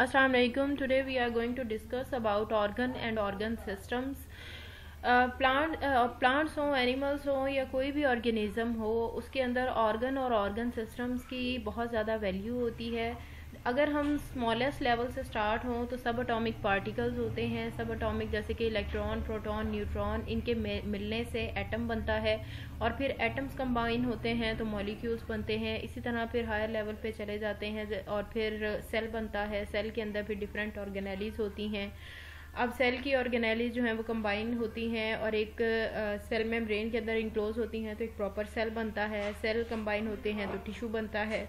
Assalamu alaikum. Today we are going to discuss about organ and organ systems. Plants हो, animals हो या कोई भी ऑर्गेनिज्म हो, उसके अंदर ऑर्गन और ऑर्गन सिस्टम्स की बहुत ज़्यादा वैल्यू होती है। अगर हम स्मॉलेस्ट लेवल से स्टार्ट हों तो सब एटॉमिक पार्टिकल्स होते हैं। सब एटॉमिक जैसे कि इलेक्ट्रॉन, प्रोटॉन, न्यूट्रॉन, इनके मिलने से एटम बनता है और फिर एटम्स कंबाइन होते हैं तो मॉलिक्यूल्स बनते हैं। इसी तरह फिर हायर लेवल पे चले जाते हैं और फिर सेल बनता है। सेल के अंदर फिर डिफरेंट ऑर्गेनेलीज होती हैं। अब सेल की ऑर्गेनेलीज जो हैं वो कंबाइन होती हैं और एक सेल मेम्ब्रेन के अंदर इंक्लोज होती हैं तो एक प्रॉपर सेल बनता है। सेल कंबाइन होते हैं तो टिश्यू बनता है।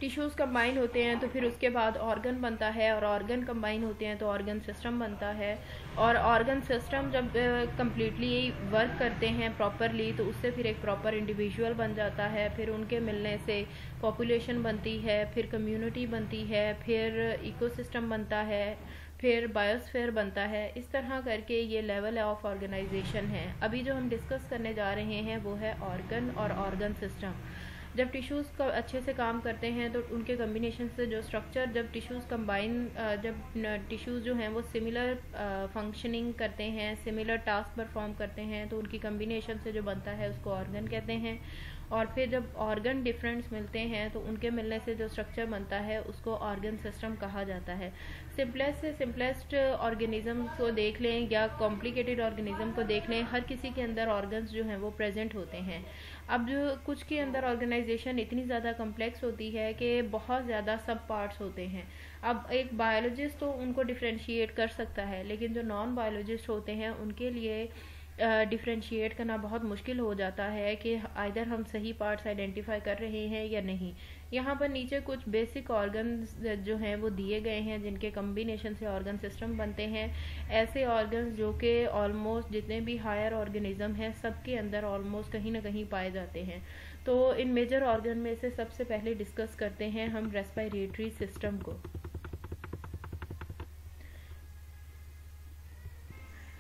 टिश्यूज़ कंबाइन होते हैं तो फिर उसके बाद ऑर्गन बनता है और ऑर्गन कंबाइन होते हैं तो ऑर्गन सिस्टम बनता है। और ऑर्गन सिस्टम जब कम्प्लीटली वर्क करते हैं प्रॉपरली तो उससे फिर एक प्रॉपर इंडिविजुअल बन जाता है। फिर उनके मिलने से पॉपुलेशन बनती है, फिर कम्युनिटी बनती है, फिर इकोसिस्टम बनता है, फिर बायोस्फीयर बनता है। इस तरह करके ये लेवल ऑफ ऑर्गेनाइजेशन है। अभी जो हम डिस्कस करने जा रहे हैं वो है ऑर्गन और ऑर्गन सिस्टम। जब टिश्यूज़ का अच्छे से काम करते हैं तो उनके कम्बिनेशन से जो स्ट्रक्चर, जब टिश्यूज़ कंबाइन, जब टिश्यूज़ जो हैं वो सिमिलर फंक्शनिंग करते हैं, सिमिलर टास्क परफॉर्म करते हैं तो उनकी कम्बिनेशन से जो बनता है उसको ऑर्गन कहते हैं। और फिर जब ऑर्गन डिफरेंट्स मिलते हैं तो उनके मिलने से जो स्ट्रक्चर बनता है उसको ऑर्गन सिस्टम कहा जाता है। सिंपलेस्ट से सिंपलेस्ट ऑर्गेनिज्म को देख लें या कॉम्प्लिकेटेड ऑर्गेनिज्म को देख लें, हर किसी के अंदर ऑर्गन्स जो हैं वो प्रेजेंट होते हैं। अब जो कुछ के अंदर ऑर्गेनाइजेशन इतनी ज़्यादा कम्प्लेक्स होती है कि बहुत ज़्यादा सब पार्ट्स होते हैं। अब एक बायोलॉजिस्ट तो उनको डिफ्रेंशिएट कर सकता है, लेकिन जो नॉन बायोलॉजिस्ट होते हैं उनके लिए डिफ्रेंशिएट करना बहुत मुश्किल हो जाता है कि आइदर हम सही पार्ट्स आइडेंटिफाई कर रहे हैं या नहीं। यहाँ पर नीचे कुछ बेसिक ऑर्गन्स जो हैं वो दिए गए हैं जिनके कम्बिनेशन से ऑर्गन सिस्टम बनते हैं। ऐसे ऑर्गन्स जो कि ऑलमोस्ट जितने भी हायर ऑर्गेनिज्म हैं सबके अंदर ऑलमोस्ट कहीं ना कहीं पाए जाते हैं। तो इन मेजर ऑर्गन में से सबसे पहले डिस्कस करते हैं हम रेस्पिरेटरी सिस्टम को।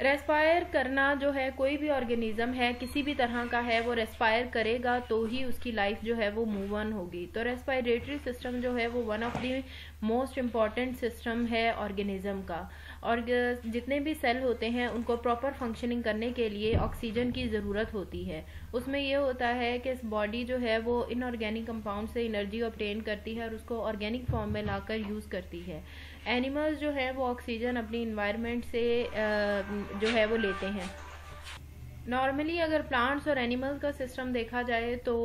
रेस्पायर करना जो है, कोई भी ऑर्गेनिज्म है किसी भी तरह का है वो रेस्पायर करेगा तो ही उसकी लाइफ जो है वो मूव ऑन होगी। तो रेस्पिरेटरी सिस्टम जो है वो one of the most important system है ऑर्गेनिज्म का। और जितने भी सेल होते हैं उनको प्रॉपर फंक्शनिंग करने के लिए ऑक्सीजन की ज़रूरत होती है। उसमें ये होता है कि बॉडी जो है वो इनऑर्गेनिक कंपाउंड से एनर्जी ऑब्टेन करती है और उसको ऑर्गेनिक फॉर्म में लाकर यूज़ करती है। एनिमल्स जो है वो ऑक्सीजन अपनी इन्वायरमेंट से जो है वो लेते हैं। नॉर्मली अगर प्लांट्स और एनिमल्स का सिस्टम देखा जाए तो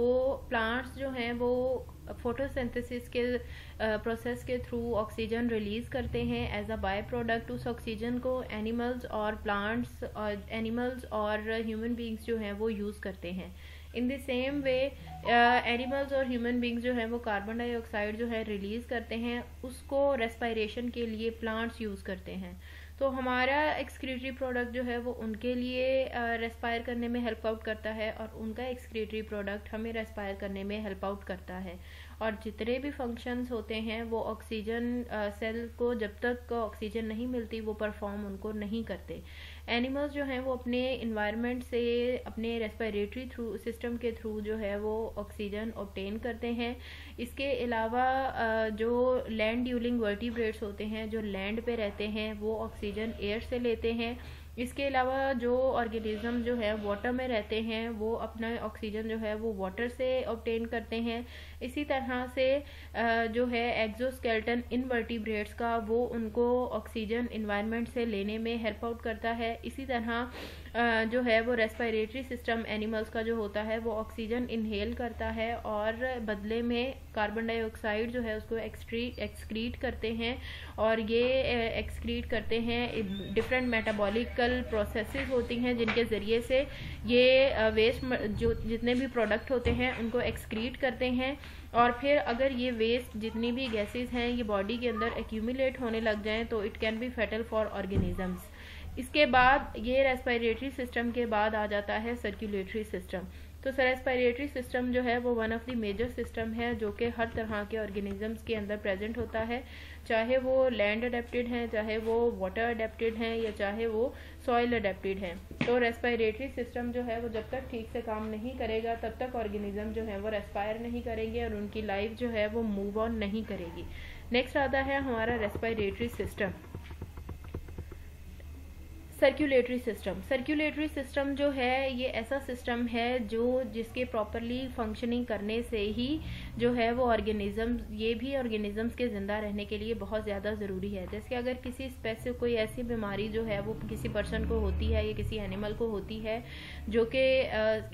प्लांट्स जो हैं वो फोटोसिंथेसिस के प्रोसेस के थ्रू ऑक्सीजन रिलीज करते हैं एज अ बाय प्रोडक्ट। उस ऑक्सीजन को एनिमल्स और ह्यूमन बींग्स जो हैं वो यूज़ करते हैं। In the same way animals और ह्यूमन बींग्स जो हैं वो कार्बन डाइऑक्साइड जो है रिलीज करते हैं, उसको रेस्पिरेशन के लिए प्लांट्स यूज़ करते हैं। तो हमारा एक्सक्रीटरी प्रोडक्ट जो है वो उनके लिए रेस्पायर करने में हेल्प आउट करता है और उनका एक्सक्रीटरी प्रोडक्ट हमें रेस्पायर करने में हेल्प आउट करता है। और जितने भी फंक्शंस होते हैं वो ऑक्सीजन सेल को जब तक ऑक्सीजन नहीं मिलती वो परफॉर्म उनको नहीं करते। एनिमल्स जो हैं वो अपने इन्वायरमेंट से अपने रेस्पिरेटरी थ्रू सिस्टम के थ्रू जो है वो ऑक्सीजन ऑब्टेन करते हैं। इसके अलावा जो लैंड ड्यूलिंग वर्टिब्रेट्स होते हैं जो लैंड पे रहते हैं वो ऑक्सीजन एयर से लेते हैं। इसके अलावा जो ऑर्गेनिज्म जो है वाटर में रहते हैं वो अपना ऑक्सीजन जो है वो वाटर से ऑब्टेन करते हैं। इसी तरह से जो है एक्सोस्केलेटन इनवर्टिब्रेट्स का वो उनको ऑक्सीजन इन्वायरमेंट से लेने में हेल्प आउट करता है। इसी तरह जो है वो रेस्पिरेटरी सिस्टम एनिमल्स का जो होता है वो ऑक्सीजन इनहेल करता है और बदले में कार्बन डाइऑक्साइड जो है उसको एक्सक्रीट करते हैं। और ये एक्सक्रीट करते हैं डिफरेंट मेटाबॉलिकल प्रोसेसेस होती हैं जिनके ज़रिए से ये वेस्ट जो जितने भी प्रोडक्ट होते हैं उनको एक्सक्रीट करते हैं। और फिर अगर ये वेस्ट जितनी भी गैसेस हैं ये बॉडी के अंदर एक्यूमुलेट होने लग जाएं तो it can be fatal for organisms. इसके बाद ये रेस्पिरेटरी सिस्टम के बाद आ जाता है सर्कुलेटरी सिस्टम। तो रेस्पिरेटरी सिस्टम जो है वो one of the major system है जो कि हर तरह के ऑर्गेनिजम्स के अंदर प्रेजेंट होता है, चाहे वो लैंड अडेप्टेड हैं, चाहे वो वाटर अडेप्टेड हैं, या चाहे वो सॉइल अडेप्टेड हैं। तो रेस्पिरेटरी सिस्टम जो है वो जब तक ठीक से काम नहीं करेगा तब तक ऑर्गेनिज्म जो है वो रेस्पायर नहीं करेंगे और उनकी लाइफ जो है वो मूव ऑन नहीं करेगी। नेक्स्ट आता है हमारा respiratory system. Circulatory system. Circulatory system जो है ये ऐसा सिस्टम है जिसके प्रॉपरली फंक्शनिंग करने से ही जो है वो ऑर्गेनिज्म, ये भी ऑर्गेनिजम्स के ज़िंदा रहने के लिए बहुत ज़्यादा ज़रूरी है। जैसे अगर किसी स्पेसिफिक कोई ऐसी बीमारी जो है वो किसी पर्सन को होती है या किसी एनिमल को होती है जो कि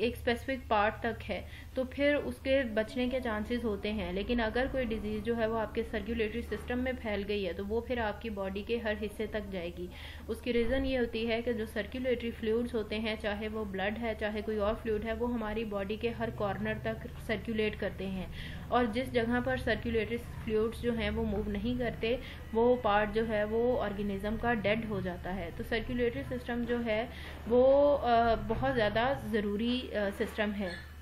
एक स्पेसिफिक पार्ट तक है, तो फिर उसके बचने के चांसेस होते हैं। लेकिन अगर कोई डिजीज़ जो है वो आपके सर्कुलेटरी सिस्टम में फैल गई है तो वो फिर आपकी बॉडी के हर हिस्से तक जाएगी। उसकी रीज़न ये होती है कि जो सर्कुलेटरी फ्लूइड्स होते हैं, चाहे वो ब्लड है चाहे कोई और फ्लूइड है, वो हमारी बॉडी के हर कॉर्नर तक सर्कुलेट करते हैं, और जिस जगह पर सर्कुलेटरी फ्लूइड्स जो हैं वो मूव नहीं करते वो पार्ट जो है वो ऑर्गेनिज्म का डेड हो जाता है। तो सर्कुलेटरी सिस्टम जो है वो बहुत ज़्यादा ज़रूरी सिस्टम है।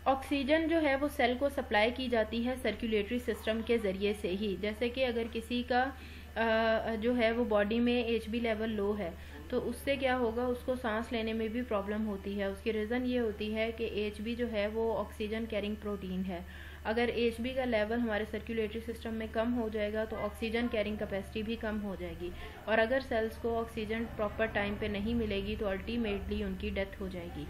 ऑक्सीजन जो है वो सेल को सप्लाई की जाती है सर्कुलेटरी सिस्टम के ज़रिए से ही। जैसे कि अगर किसी का जो है वो बॉडी में HB लेवल लो है तो उससे क्या होगा, उसको सांस लेने में भी प्रॉब्लम होती है। उसकी रीज़न ये होती है कि HB जो है वो ऑक्सीजन कैरिंग प्रोटीन है। अगर HB का लेवल हमारे सर्कुलेटरी सिस्टम में कम हो जाएगा तो ऑक्सीजन कैरिंग कैपेसिटी भी कम हो जाएगी, और अगर सेल्स को ऑक्सीजन प्रॉपर टाइम पे नहीं मिलेगी तो अल्टीमेटली उनकी डेथ हो जाएगी।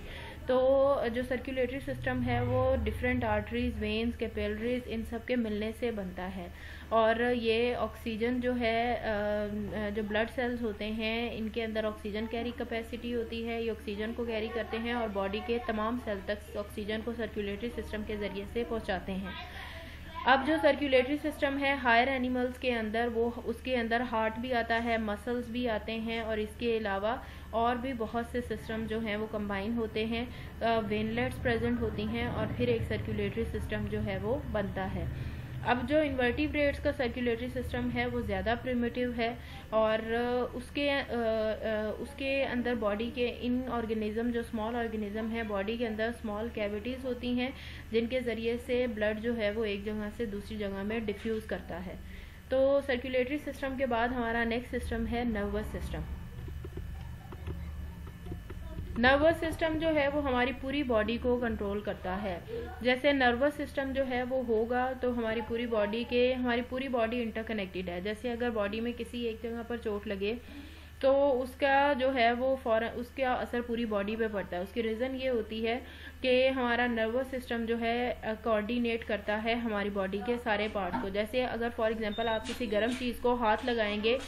तो जो सर्कुलेटरी सिस्टम है वो डिफरेंट आर्टरीज, वेन्स, कैपिलरीज, इन सब के मिलने से बनता है, और ये ऑक्सीजन जो है जो ब्लड सेल्स होते हैं इनके अंदर ऑक्सीजन कैरी कैपेसिटी होती है, ये ऑक्सीजन को कैरी करते हैं और बॉडी के तमाम सेल तक ऑक्सीजन को सर्कुलेटरी सिस्टम के ज़रिए से पहुंचाते हैं। अब जो सर्कुलेटरी सिस्टम है हायर एनिमल्स के अंदर, वो उसके अंदर हार्ट भी आता है, मसल्स भी आते हैं, और इसके अलावा और भी बहुत से सिस्टम जो हैं वो कंबाइन होते हैं, वेनलेट्स प्रेजेंट होती हैं, और फिर एक सर्कुलेटरी सिस्टम जो है वो बनता है। अब जो इन्वर्टिब्रेट्स का सर्कुलेटरी सिस्टम है वो ज़्यादा प्रिमिटिव है, और उसके अंदर बॉडी के इन ऑर्गेनिज्म, जो स्मॉल ऑर्गेनिज्म है, बॉडी के अंदर स्मॉल कैविटीज़ होती हैं जिनके ज़रिए से ब्लड जो है वो एक जगह से दूसरी जगह में डिफ्यूज़ करता है। तो सर्कुलेटरी सिस्टम के बाद हमारा नेक्स्ट सिस्टम है नर्वस सिस्टम। नर्वस सिस्टम जो है वो हमारी पूरी बॉडी को कंट्रोल करता है। जैसे नर्वस सिस्टम जो है वो होगा तो हमारी पूरी बॉडी इंटरकनेक्टेड है। जैसे अगर बॉडी में किसी एक जगह पर चोट लगे तो उसका जो है वो फौरन उसका असर पूरी बॉडी पे पड़ता है। उसकी रीज़न ये होती है कि हमारा नर्वस सिस्टम जो है कोऑर्डिनेट करता है हमारी बॉडी के सारे पार्ट को। जैसे अगर फॉर एग्जांपल आप किसी गर्म चीज़ को हाथ लगाएंगे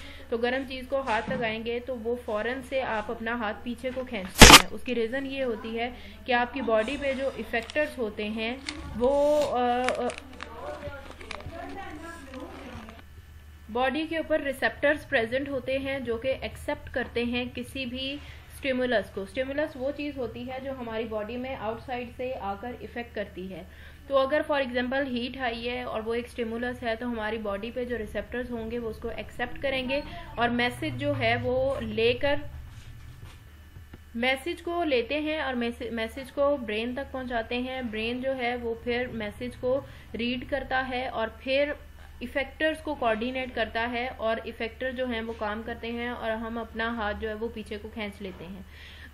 तो वो फ़ौरन से आप अपना हाथ पीछे को खींचते हैं। उसकी रीज़न ये होती है कि आपकी बॉडी पे जो इफेक्टर्स होते हैं वो बॉडी के ऊपर रिसेप्टर्स प्रेजेंट होते हैं जो कि एक्सेप्ट करते हैं किसी भी स्टिमुलस को। स्टिमुलस वो चीज़ होती है जो हमारी बॉडी में आउटसाइड से आकर इफेक्ट करती है। तो अगर फॉर एग्जांपल हीट आई है और वो एक स्टिमुलस है तो हमारी बॉडी पे जो रिसेप्टर्स होंगे वो उसको एक्सेप्ट करेंगे और मैसेज जो है वो मैसेज को लेते हैं और मैसेज को ब्रेन तक पहुंचाते हैं। ब्रेन जो है वो फिर मैसेज को रीड करता है और फिर इफेक्टर्स को कोऑर्डिनेट करता है, और इफेक्टर जो हैं वो काम करते हैं और हम अपना हाथ जो है वो पीछे को खींच लेते हैं।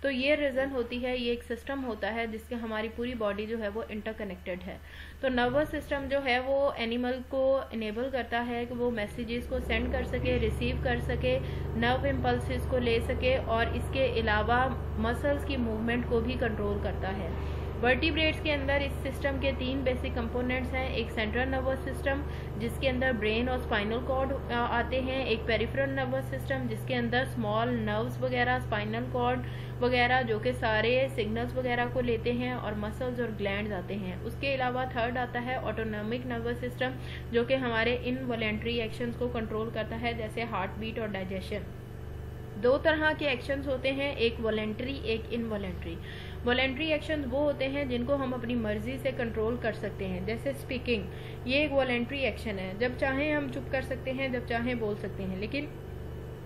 तो ये रीज़न होती है, ये एक सिस्टम होता है जिसके हमारी पूरी बॉडी जो है वो इंटरकनेक्टेड है। तो नर्वस सिस्टम जो है वो एनिमल को इनेबल करता है कि वो मैसेजेस को सेंड कर सके, रिसीव कर सके, नर्व इम्पल्सेस को ले सके, और इसके अलावा मसल्स की मूवमेंट को भी कंट्रोल करता है। वर्टिब्रेट्स के अंदर इस सिस्टम के 3 बेसिक कंपोनेंट्स हैं। एक सेंट्रल नर्वस सिस्टम जिसके अंदर ब्रेन और स्पाइनल कॉर्ड आते हैं, एक पेरिफेरल नर्वस सिस्टम जिसके अंदर स्मॉल नर्व्स वगैरह, स्पाइनल कॉर्ड वगैरह जो कि सारे सिग्नल्स वगैरह को लेते हैं, और मसल्स और ग्लैंड्स आते हैं। उसके अलावा थर्ड आता है ऑटोनॉमिक नर्वस सिस्टम जो कि हमारे इनवॉलेंट्री एक्शंस को कंट्रोल करता है, जैसे हार्ट बीट और डाइजेशन। 2 तरह के एक्शंस होते हैं, एक वॉलेंट्री, एक इनवॉलेंट्री। वॉलेंट्री एक्शंस वो होते हैं जिनको हम अपनी मर्जी से कंट्रोल कर सकते हैं, जैसे स्पीकिंग, ये एक वॉलेंट्री एक्शन है। जब चाहें हम चुप कर सकते हैं, जब चाहें बोल सकते हैं। लेकिन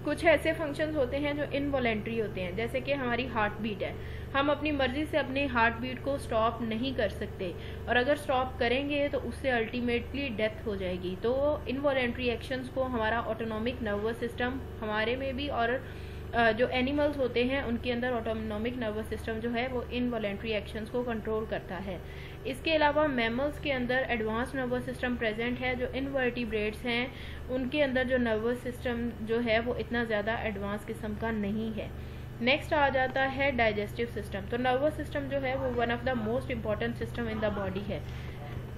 कुछ ऐसे फंक्शंस होते हैं जो इनवॉलेंट्री होते हैं, जैसे कि हमारी हार्ट बीट है। हम अपनी मर्जी से अपनी हार्ट बीट को स्टॉप नहीं कर सकते, और अगर स्टॉप करेंगे तो उससे अल्टीमेटली डेथ हो जाएगी। तो इनवॉलेंट्री एक्शंस को हमारा ऑटोनॉमिक नर्वस सिस्टम, हमारे में भी और जो एनिमल्स होते हैं उनके अंदर ऑटोनॉमिक नर्वस सिस्टम जो है वो इनवॉलेंट्री एक्शंस को कंट्रोल करता है। इसके अलावा मैमल्स के अंदर एडवांस नर्वस सिस्टम प्रेजेंट है। जो इनवर्टिब्रेट्स हैं उनके अंदर जो नर्वस सिस्टम जो है वो इतना ज़्यादा एडवांस किस्म का नहीं है। नेक्स्ट आ जाता है डाइजेस्टिव सिस्टम। तो नर्वस सिस्टम जो है वो one of the most important system in the body है।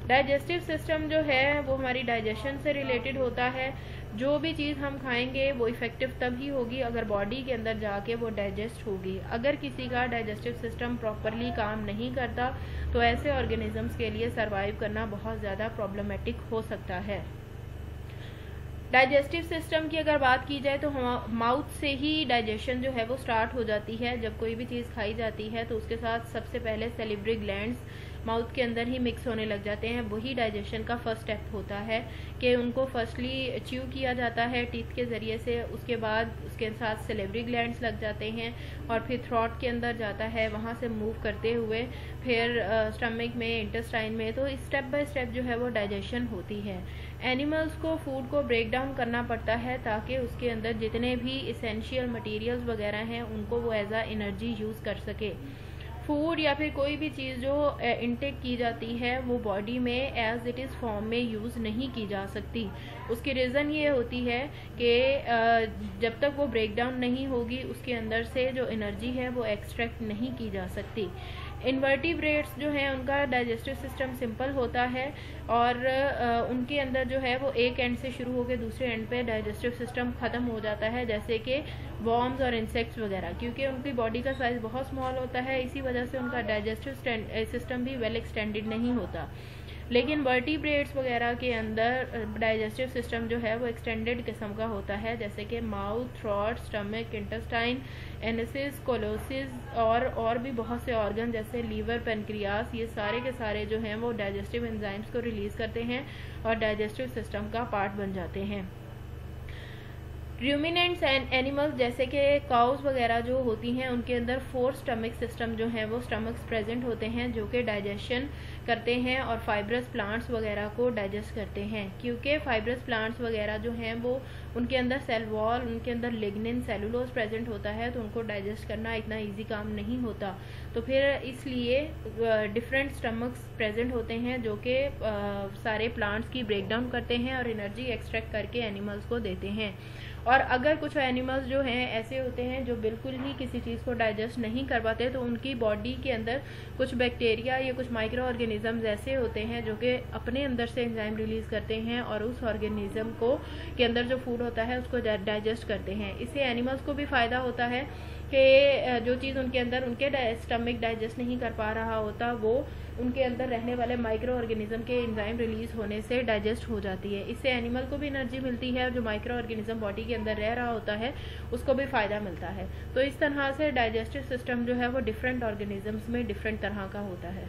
डाइजेस्टिव सिस्टम जो है वो हमारी डाइजेशन से रिलेटेड होता है। जो भी चीज़ हम खाएंगे वो इफ़ेक्टिव तभी होगी अगर बॉडी के अंदर जाके वो डाइजेस्ट होगी। अगर किसी का डाइजेस्टिव सिस्टम प्रॉपरली काम नहीं करता तो ऐसे ऑर्गेनिजम्स के लिए सर्वाइव करना बहुत ज़्यादा प्रॉब्लमेटिक हो सकता है। डाइजेस्टिव सिस्टम की अगर बात की जाए तो माउथ से ही डाइजेशन जो है वो स्टार्ट हो जाती है। जब कोई भी चीज़ खाई जाती है तो उसके साथ सबसे पहले सैलिवरी ग्लैंड्स माउथ के अंदर ही मिक्स होने लग जाते हैं। वही डाइजेशन का फर्स्ट स्टेप होता है कि उनको फर्स्टली च्यू किया जाता है टीथ के ज़रिए से, उसके बाद उसके साथ सैलिवरी ग्लैंड्स लग जाते हैं और फिर थ्रोट के अंदर जाता है, वहाँ से मूव करते हुए फिर स्टमक में, इंटेस्टाइन में। तो स्टेप बाय स्टेप जो है वो डाइजेशन होती है। एनिमल्स को फूड को ब्रेक डाउन करना पड़ता है ताकि उसके अंदर जितने भी इसेंशियल मटेरियल्स वगैरह हैं उनको वो एज आ एनर्जी यूज़ कर सके। फूड या फिर कोई भी चीज़ जो इनटेक की जाती है वो बॉडी में एज इट इज़ फॉर्म में यूज़ नहीं की जा सकती। उसकी रीज़न ये होती है कि जब तक वो ब्रेक डाउन नहीं होगी उसके अंदर से जो एनर्जी है वो एक्सट्रैक्ट नहीं की जा सकती। इनवर्टिब्रेट्स जो हैं उनका डाइजेस्टिव सिस्टम सिंपल होता है और उनके अंदर जो है वो एक एंड से शुरू होकर दूसरे एंड पे डाइजेस्टिव सिस्टम ख़त्म हो जाता है, जैसे कि वॉर्म्स और इंसेक्ट्स वगैरह। क्योंकि उनकी बॉडी का साइज़ बहुत स्मॉल होता है, इसी वजह से उनका डाइजेस्टिव सिस्टम भी वेल एक्सटेंडेड नहीं होता। लेकिन वर्टिब्रेट्स वगैरह के अंदर डाइजेस्टिव सिस्टम जो है वो एक्सटेंडेड किस्म का होता है, जैसे कि माउथ, थ्रोट, स्टमक, इंटेस्टाइन, एनेसिस, कोलोसिस और भी बहुत से ऑर्गन जैसे लीवर, पेनक्रियास, ये सारे के सारे जो हैं वो डाइजेस्टिव एंजाइम्स को रिलीज़ करते हैं और डाइजेस्टिव सिस्टम का पार्ट बन जाते हैं। रूमिनेंट्स एंड एनिमल्स जैसे कि काउस वगैरह जो होती हैं उनके अंदर 4 स्टमक सिस्टम जो हैं वो स्टमक्स प्रेजेंट होते हैं जो कि डाइजेशन करते हैं और फाइब्रस प्लांट्स वगैरह को डाइजेस्ट करते हैं। क्योंकि फाइब्रस प्लांट्स वगैरह जो हैं वो उनके अंदर सेल वॉल, उनके अंदर लिग्निन, सेलुलोज प्रेजेंट होता है, तो उनको डाइजेस्ट करना इतना ईजी काम नहीं होता। तो फिर इसलिए डिफरेंट स्टमक्स प्रेजेंट होते हैं जो कि सारे प्लांट्स की ब्रेक डाउन करते हैं और एनर्जी एक्सट्रैक्ट करके एनिमल्स को देते हैं। और अगर कुछ एनिमल्स जो हैं ऐसे होते हैं जो बिल्कुल ही किसी चीज़ को डाइजेस्ट नहीं कर पाते, तो उनकी बॉडी के अंदर कुछ बैक्टीरिया या कुछ माइक्रो ऑर्गेनिजम्स ऐसे होते हैं जो कि अपने अंदर से एंजाइम रिलीज़ करते हैं और उस ऑर्गेनिज्म को के अंदर जो फूड होता है उसको डाइजेस्ट करते हैं। इससे एनिमल्स को भी फ़ायदा होता है कि जो चीज़ उनके अंदर उनके स्टमक डाइजेस्ट नहीं कर पा रहा होता वो उनके अंदर रहने वाले माइक्रो ऑर्गेनिज्म के एंजाइम रिलीज होने से डाइजेस्ट हो जाती है। इससे एनिमल को भी एनर्जी मिलती है और जो माइक्रो ऑर्गेनिज्म बॉडी के अंदर रह रहा होता है उसको भी फ़ायदा मिलता है। तो इस तरह से डाइजेस्टिव सिस्टम जो है वो डिफरेंट ऑर्गेनिजम्स में डिफरेंट तरह का होता है।